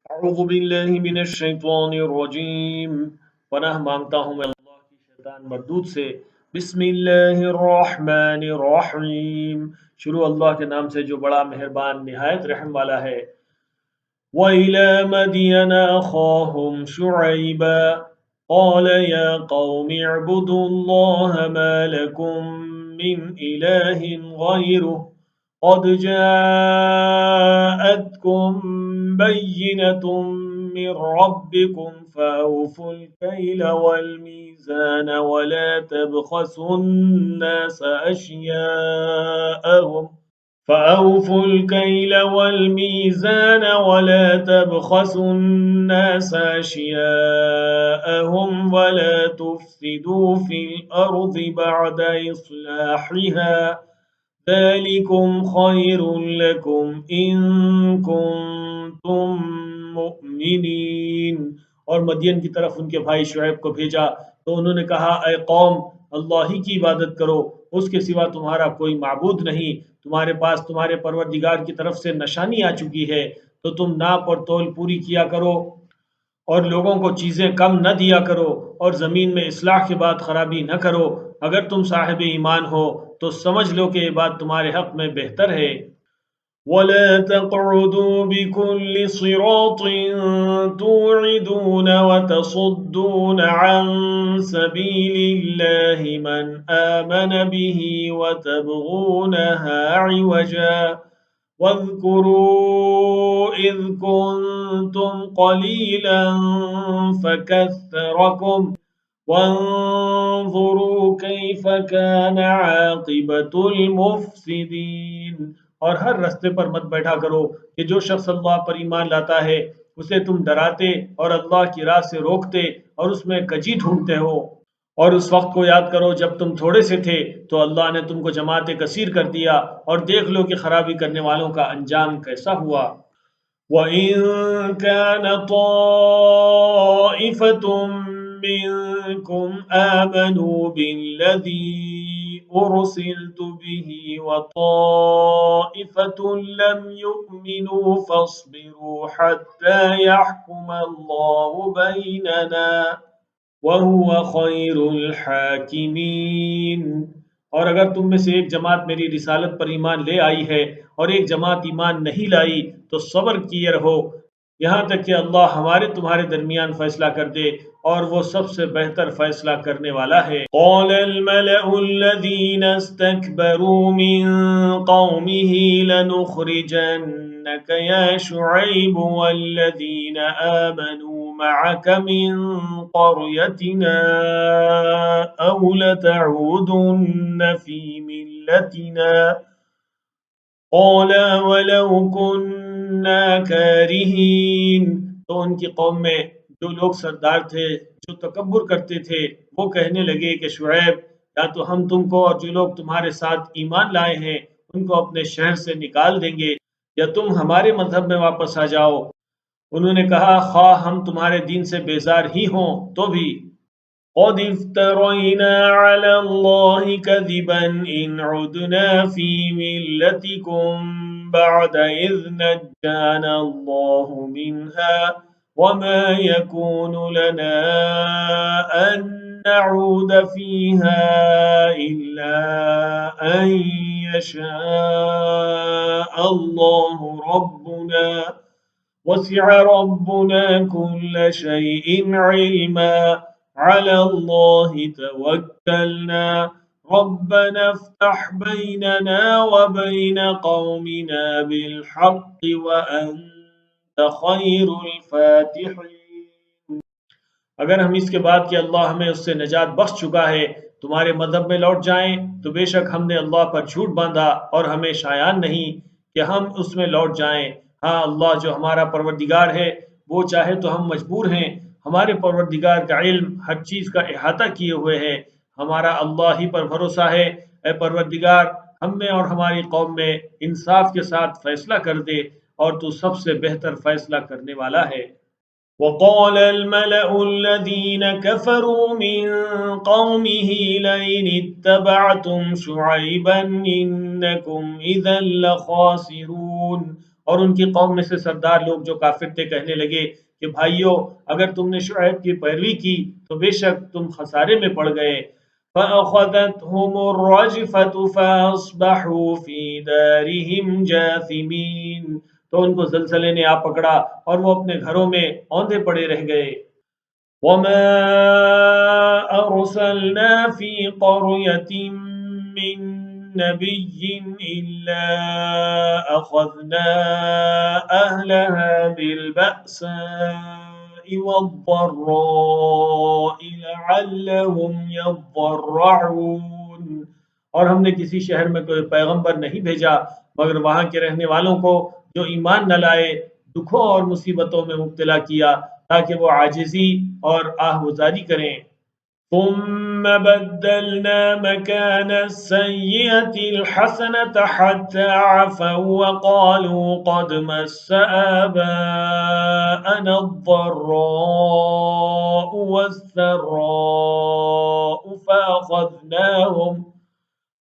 اعوذ باللہ من الشیطان الرجیم، پناہ مانگتا ہوں میں اللہ کی شیطان مردود سے۔ بسم اللہ الرحمن الرحیم، شروع اللہ کے نام سے جو بڑا مہربان نہایت رحم والا ہے۔ وَإِلَى مَدْيَنَ أَخَاهُمْ شُعَيْبًا قَالَ يَا قَوْمِ اعْبُدُوا اللَّهَ مَا لَكُمْ مِنْ إِلَٰهٍ غَيْرُهُ قَدْ جَاءَتْكُمْ بَيِّنَةٌ مِّن رَّبِّكُمْ فَأَوْفُوا الْكَيْلَ وَالْمِيزَانَ وَلَا تَبْخَسُوا النَّاسَ أَشْيَاءَهُمْ فأوفوا الكيل والميزان ولا تبخسوا الناس أشياءهم ولا تفسدوا في الأرض بعد إصلاحها ذلكم خير لكم إن كنتم مؤمنين۔ اور مدین کی طرف ان کے بھائی شعیب کو بھیجا تو انہوں نے کہا، اے قوم، اللہ ہی کی عبادت کرو، اس کے سوا تمہارا کوئی معبود نہیں۔ تمہارے پاس تمہارے پروردگار کی طرف سے نشانی آ چکی ہے، تو تم ناپ اور تول پوری کیا کرو اور لوگوں کو چیزیں کم نہ دیا کرو، اور زمین میں اصلاح کے بعد خرابی نہ کرو۔ اگر تم صاحب ایمان ہو تو سمجھ لو کہ یہ بات تمہارے حق میں بہتر ہے۔ وَلَا تَقْعُدُوا بِكُلِّ صِرَاطٍ تُوعِدُونَ وَتَصُدُّونَ عَن سَبِيلِ اللَّهِ مَنْ آمَنَ بِهِ وَتَبْغُونَهَا عِوَجًا وَاذْكُرُوا إِذْ كُنتُمْ قَلِيلًا فَكَثَّرَكُمْ وَانظُرُوا كَيْفَ كَانَ عَاقِبَةُ الْمُفْسِدِينَ۔ اور ہر رستے پر مت بیٹھا کرو کہ جو شخص اللہ پر ایمان لاتا ہے اسے تم ڈراتے اور اللہ کی راہ سے روکتے اور اس میں کجی ڈھونڈتے ہو۔ اور اس وقت کو یاد کرو جب تم تھوڑے سے تھے تو اللہ نے تم کو جماعت کثیر کر دیا، اور دیکھ لو کہ خرابی کرنے والوں کا انجام کیسا ہوا۔ وَإِن كَانَ طَائِفَةٌ مِّنكُمْ آمَنُوا بِالَّذِي أُرْسِلْتُ بِهِ وَطَائِفَةٌ لَّمْ يُؤْمِنُوا فَاصْبِرُوا حَتَّىٰ يَحْكُمَ اللَّهُ بَيْنَنَا وَهُوَ خَيْرُ الْحَاكِمِينَ۔ اور اگر تم میں سے ایک جماعت میری رسالت پر ایمان لے آئی ہے اور ایک جماعت ایمان نہیں لائی تو صبر کیے رہو یہاں تک کہ اللہ ہمارے تمہارے درمیان فیصلہ کر دے، اور وہ سب سے بہتر فیصلہ کرنے والا ہے۔ قال الملأ الذين استكبروا من قومه لنخرجنك يا شعيب والذين آمنوا معك من قريتنا أو لتعودن في ملتنا قال ولو كنا كارهين۔ تو ان کی قوم میں جو لوگ سردار تھے، جو تکبر کرتے تھے، وہ کہنے لگے کہ شعیب، یا تو ہم تم کو اور جو لوگ تمہارے ساتھ ایمان لائے ہیں ان کو اپنے شہر سے نکال دیں گے، یا تم ہمارے مذہب میں واپس آ جاؤ۔ انہوں نے کہا، خواہ ہم تمہارے دین سے بیزار ہی ہوں تو بھی۔ قد افترينا على الله كذبا إن عدنا في ملتكم بعد إذ نجانا الله منها وما يكون لنا أن نعود فيها إلا أن يشاء الله ربنا وسع ربنا كل شيء علما على الله توكلنا ربنا افتح بيننا وبين قومنا بالحق وأنت خير الفاتحين۔ اگر ہم اس کے بعد کہ اللہ ہمیں اس سے نجات بخش چکا ہے تمہارے مذہب میں لوٹ جائیں تو بے شک ہم نے اللہ پر جھوٹ باندھا اور ہمیں شایان نہیں کہ ہم اس میں لوٹ جائیں۔ ہاں، اللہ جو ہمارا پروردگار ہے وہ چاہے تو ہم مجبور ہیں، ہمارے پروردگار کا علم ہر چیز کا احاطہ کیے ہوئے ہے، ہمارا اللہ ہی پر بھروسہ ہے۔ اے پروردگار، ہم میں اور ہماری قوم میں انصاف کے ساتھ فیصلہ کر دے، اور تو سب سے بہتر فیصلہ کرنے والا ہے۔ وقال الملأ الذين كفروا من قومه لئن اتبعتم شعيبا إنكم إذا لخاسرون۔ اور ان کی قوم میں سے سردار لوگ جو کافر تھے کہنے لگے کہ بھائیو، اگر تم نے شعیب کی پیروی کی تو بے شک تم خسارے میں پڑ گئے۔ فَأَخَذَتْهُمُ الرَّجْفَةُ فَأَصْبَحُوا فِي دَارِهِمْ جَاثِمِينَ، تو ان کو زلزلے نے آ پکڑا اور وہ اپنے گھروں میں اوندھے پڑے رہ گئے۔ وَمَا أَرْسَلْنَا فِي قَرْيَةٍ مِّن نَّبِيٍّ إِلَّا أَخَذْنَا أَهْلَهَا بِالْبَأْسَاءِ وَالضَّرَّاءِ لَعَلَّهُمْ يَضَّرَّعُونَ، اور ہم نے کسی شہر میں کوئی پیغمبر نہیں بھیجا مگر وہاں کے رہنے والوں کو جو ایمان نہ لائے دکھوں اور مصیبتوں میں مبتلا کیا تاکہ وہ عاجزی اور آہوزاری کریں۔ ثم بدلنا مكان السيئة الحسنة حتى عفوا وقالوا قد مس آباءنا الضراء والسراء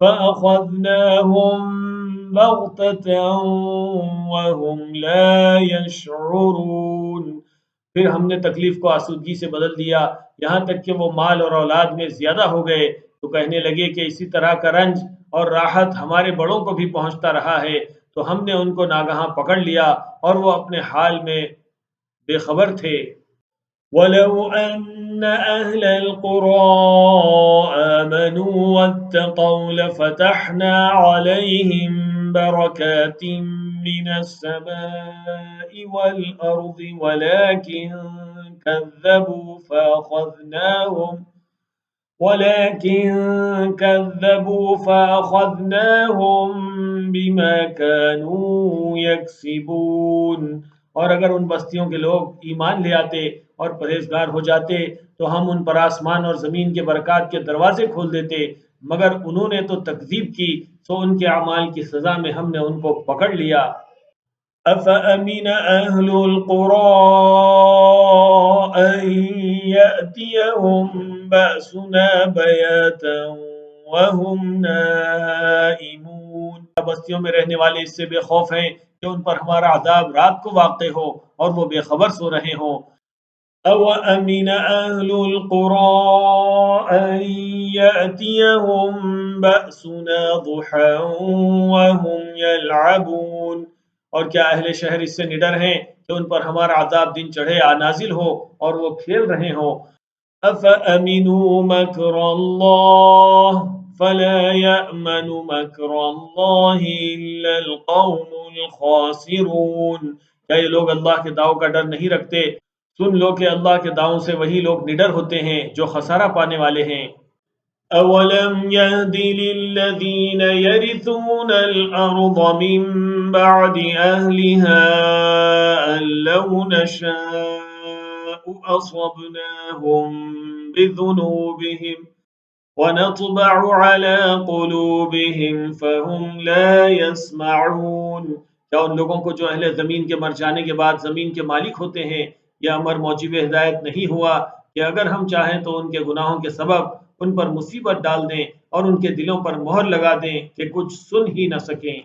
فأخذناهم بغتة وهم لا يشعرون، پھر ہم نے تکلیف کو آسودگی سے بدل دیا یہاں تک کہ وہ مال اور اولاد میں زیادہ ہو گئے تو کہنے لگے کہ اسی طرح کا رنج اور راحت ہمارے بڑوں کو بھی پہنچتا رہا ہے، تو ہم نے ان کو ناگہاں پکڑ لیا اور وہ اپنے حال میں بے خبر تھے۔ وَلَوْ أَنَّ أَهْلَ الْقُرَىٰ آمَنُوا وَاتَّقَوْا لَفَتَحْنَا عَلَيْهِم بَرَكَاتٍ مِّنَ السَّمَاءِ وَالْأَرْضِ ولكن كذبوا فأخذناهم بما كانوا يكسبون، اور اگر ان بستیوں کے لوگ ایمان لے آتے اور پرہیزگار ہو جاتے تو ہم ان پر آسمان اور زمین کے برکات کے دروازے کھول دیتے، مگر انہوں نے تو تکذیب کی تو ان کے اعمال کی سزا میں ہم نے ان کو پکڑ لیا۔ أَفَأَمِنَ أَهْلُ الْقُرَىٰ أَن يَأْتِيَهُم بَأْسُنَا بَيَاتًا وَهُمْ نَائِمُونَ، بستیوں میں رہنے والے اس سے بے خوف ہیں کہ ان پر ہمارا عذاب رات کو واقع ہو اور وہ بے خبر سو رہے ہوں۔ أَوَأَمِنَ أَهْلُ الْقُرَىٰ أَن يَأْتِيَهُم بَأْسُنَا ضُحًى وَهُمْ يَلْعَبُونَ، اور کیا اہل شہر اس سے نڈر ہیں کہ ان پر ہمارا عذاب دن چڑھے نازل ہو اور وہ کھیل رہے ہوں۔ أَفَأَمِنُوا مَكْرَ اللَّهِ فَلَا يَأْمَنُ مَكْرَ اللَّهِ إِلَّا الْقَوْمُ الْخَاسِرُونَ، کیا یہ لوگ اللہ کے داؤں کا ڈر نہیں رکھتے؟ سن لو کہ اللہ کے داؤں سے وہی لوگ نڈر ہوتے ہیں جو خسارہ پانے والے ہیں۔ أَوَلَمْ يَهْدِ لِلَّذِينَ يَرِثُونَ الْأَرْضَ مِن بَعْدِ أَهْلِهَا أَن لَّوْ نَشَاءُ أَصَبْنَاهُم بِذُنُوبِهِمْ وَنَطْبَعُ عَلَىٰ قُلُوبِهِمْ فَهُمْ لَا يَسْمَعُونَ، کیا ان لوگوں کو جو اہل زمین کے مر جانے کے بعد زمین کے مالک ہوتے ہیں یہ امر موجب ہدایت نہیں ہوا کہ اگر ہم چاہیں تو ان کے گناہوں کے سبب ان پر مصیبت ڈال دیں اور ان کے دلوں پر مہر لگا دیں کہ کچھ سن ہی نہ سکیں۔